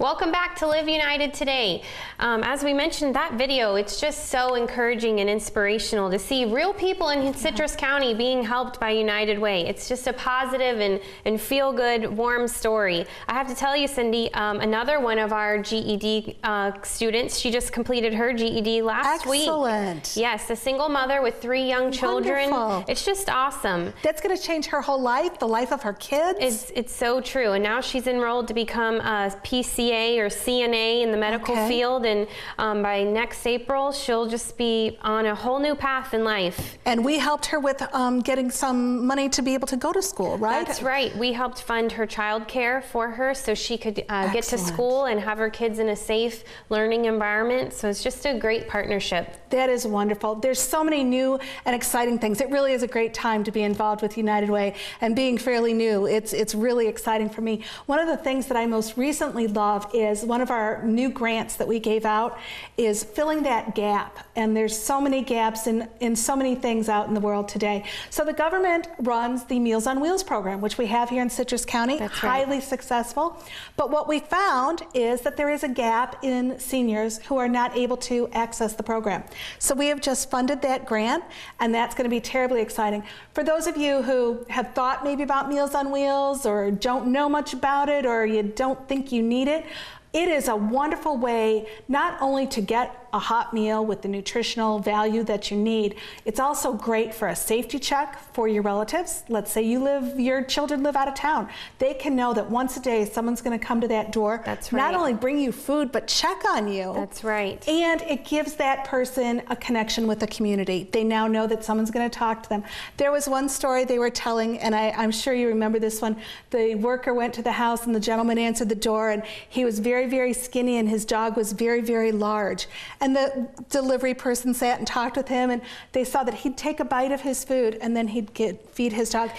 Welcome back to Live United Today. As we mentioned that video, it's just so encouraging and inspirational to see real people in Citrus County being helped by United Way. It's just a positive and feel-good, warm story. I have to tell you, Cindy, another one of our GED students, she just completed her GED last week. Excellent. Yes, a single mother with 3 young children. Wonderful. It's just awesome. That's going to change her whole life, the life of her kids. It's so true. And now she's enrolled to become a PCA or CNA in the medical field, and by next April she'll just be on a whole new path in life. And we helped her with getting some money to be able to go to school, right? That's right. We helped fund her child care for her so she could get to school and have her kids in a safe learning environment. So it's just a great partnership. That is wonderful. There's so many new and exciting things. It really is a great time to be involved with United Way, and being fairly new, it's really exciting for me. One of the things that I most recently love is one of our new grants that we gave out is filling that gap. And there's so many gaps in so many things out in the world today. So the government runs the Meals on Wheels program, which we have here in Citrus County. That's right. Highly successful. But what we found is that there is a gap in seniors who are not able to access the program. So we have just funded that grant, and that's going to be terribly exciting. For those of you who have thought maybe about Meals on Wheels or don't know much about it, or you don't think you need it, it is a wonderful way not only to get a hot meal with the nutritional value that you need, it's also great for a safety check for your relatives. Let's say your children live out of town. They can know that once a day someone's going to come to that door. That's right. Not only bring you food, but check on you. That's right. And it gives that person a connection with the community. They now know that someone's going to talk to them. There was one story they were telling, and I'm sure you remember this one. The worker went to the house and the gentleman answered the door, and he was very, very skinny, and his dog was very, very large. And the delivery person sat and talked with him, and they saw that he'd take a bite of his food and then he'd feed his dog.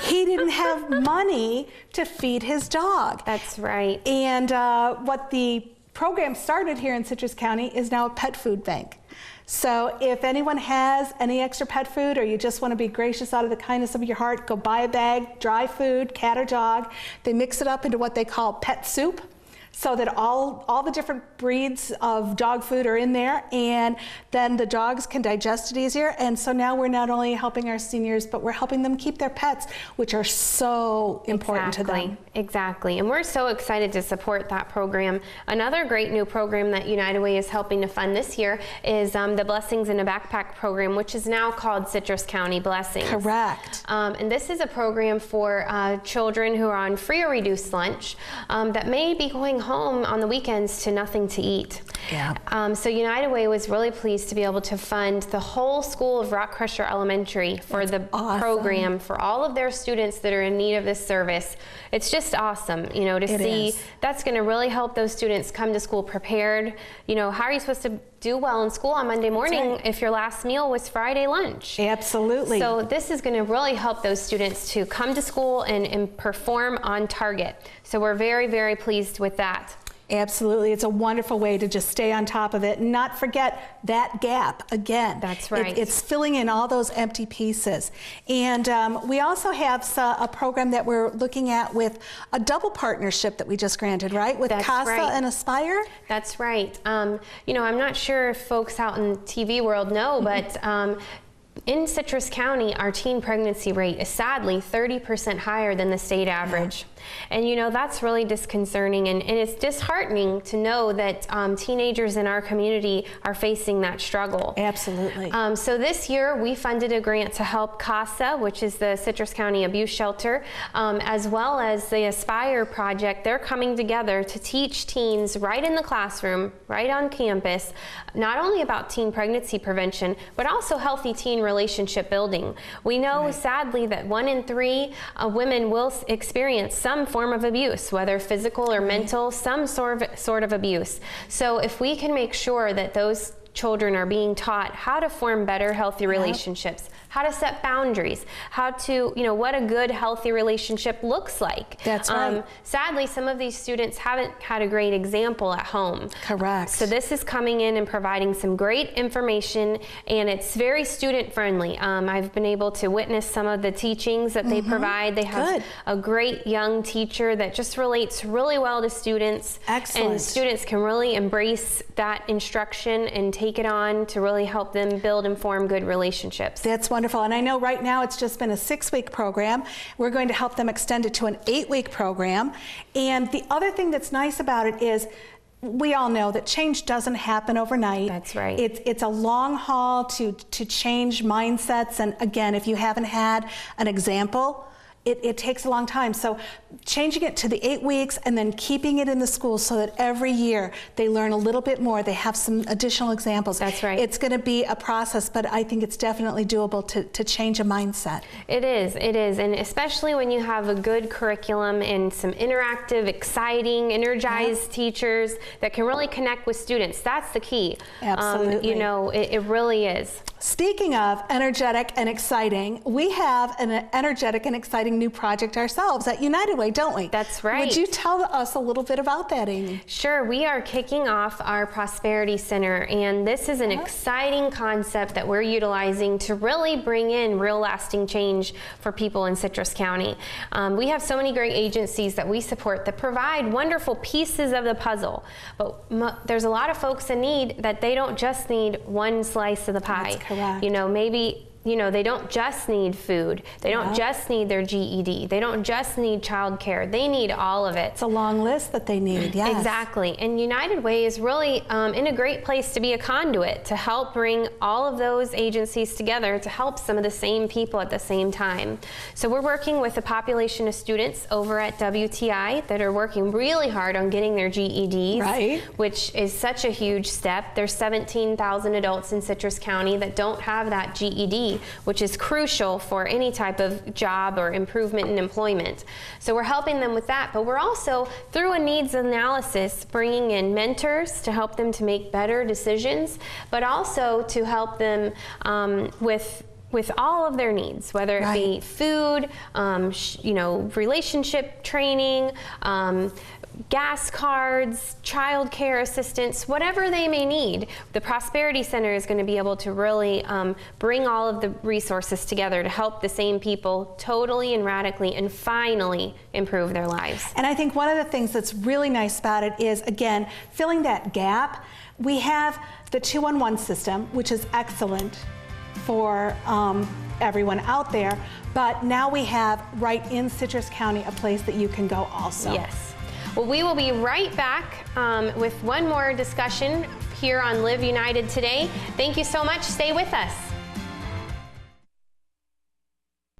He didn't have money to feed his dog. That's right. And what the program started here in Citrus County is now a pet food bank. So if anyone has any extra pet food, or you just want to be gracious out of the kindness of your heart, go buy a bag, dry food, cat or dog. They mix it up into what they call pet soup, so that all the different breeds of dog food are in there, and then the dogs can digest it easier. And so now we're not only helping our seniors, but we're helping them keep their pets, which are so important to them. Exactly. And we're so excited to support that program. Another great new program that United Way is helping to fund this year is the Blessings in a Backpack program, which is now called Citrus County Blessings. Correct. And this is a program for children who are on free or reduced lunch that may be going home on the weekends to nothing to eat. Yeah. So United Way was really pleased to be able to fund the whole school of Rock Crusher Elementary for the program for all of their students that are in need of this service. It's just awesome, you know, to see. That's going to really help those students come to school prepared. You know, how are you supposed to do well in school on Monday morning if your last meal was Friday lunch? Absolutely. So this is going to really help those students to come to school and perform on target. So we're very, very pleased with that. Absolutely. It's a wonderful way to just stay on top of it and not forget that gap again. That's right. It's filling in all those empty pieces. And we also have a program that we're looking at with a double partnership that we just granted, right? With CASA and Aspire? That's right. You know, I'm not sure if folks out in the TV world know, but in Citrus County, our teen pregnancy rate is sadly 30% higher than the state average. And you know, that's really disconcerting, and it's disheartening to know that teenagers in our community are facing that struggle. Absolutely. So this year we funded a grant to help CASA, which is the Citrus County Abuse Shelter, as well as the Aspire project. They're coming together to teach teens right in the classroom, right on campus, not only about teen pregnancy prevention, but also healthy teen relationship building. We know sadly that 1 in 3 women will experience some form of abuse, whether physical or mental, some sort of abuse. So if we can make sure that those children are being taught how to form better, healthy relationships, how to set boundaries, how to, what a good, healthy relationship looks like. That's right. Sadly, some of these students haven't had a great example at home. Correct. So this is coming in and providing some great information, and it's very student friendly. I've been able to witness some of the teachings that they provide. They have a great young teacher that just relates really well to students. Excellent. And students can really embrace that instruction and take it on to really help them build and form good relationships. That's wonderful. And I know right now it's just been a 6-week program. We're going to help them extend it to an 8-week program. And the other thing that's nice about it is we all know that change doesn't happen overnight. That's right. It's a long haul to change mindsets. And again, if you haven't had an example, it takes a long time. So changing it to the 8 weeks and then keeping it in the school so that every year they learn a little bit more, they have some additional examples. That's right. It's going to be a process, but I think it's definitely doable to change a mindset. It is, and especially when you have a good curriculum and some interactive, exciting, energized teachers that can really connect with students. That's the key. Absolutely. It really is. Speaking of energetic and exciting, we have an energetic and exciting new project ourselves at United Way, don't we? That's right. Would you tell us a little bit about that, Amy? Sure. We are kicking off our Prosperity Center, and this is an exciting concept that we're utilizing to really bring in real lasting change for people in Citrus County. We have so many great agencies that we support that provide wonderful pieces of the puzzle, but there's a lot of folks in need that they don't just need one slice of the pie. That's correct. Maybe they don't just need food. They don't just need their GED. They don't just need childcare. They need all of it. It's a long list that they need, yes. Exactly. And United Way is really in a great place to be a conduit to help bring all of those agencies together to help some of the same people at the same time. So we're working with a population of students over at WTI that are working really hard on getting their GEDs, right, which is such a huge step. There's 17,000 adults in Citrus County that don't have that GED, which is crucial for any type of job or improvement in employment. So we're helping them with that, but we're also, through a needs analysis, bringing in mentors to help them to make better decisions, but also to help them with all of their needs, whether it be food, relationship training, gas cards, child care assistance, whatever they may need. The Prosperity Center is going to be able to really bring all of the resources together to help the same people totally and radically and finally improve their lives. And I think one of the things that's really nice about it is, again, filling that gap. We have the 2-on-1 system, which is excellent for everyone out there, but now we have right in Citrus County a place that you can go also. Yes. Well, we will be right back with one more discussion here on Live United Today. Thank you so much. Stay with us.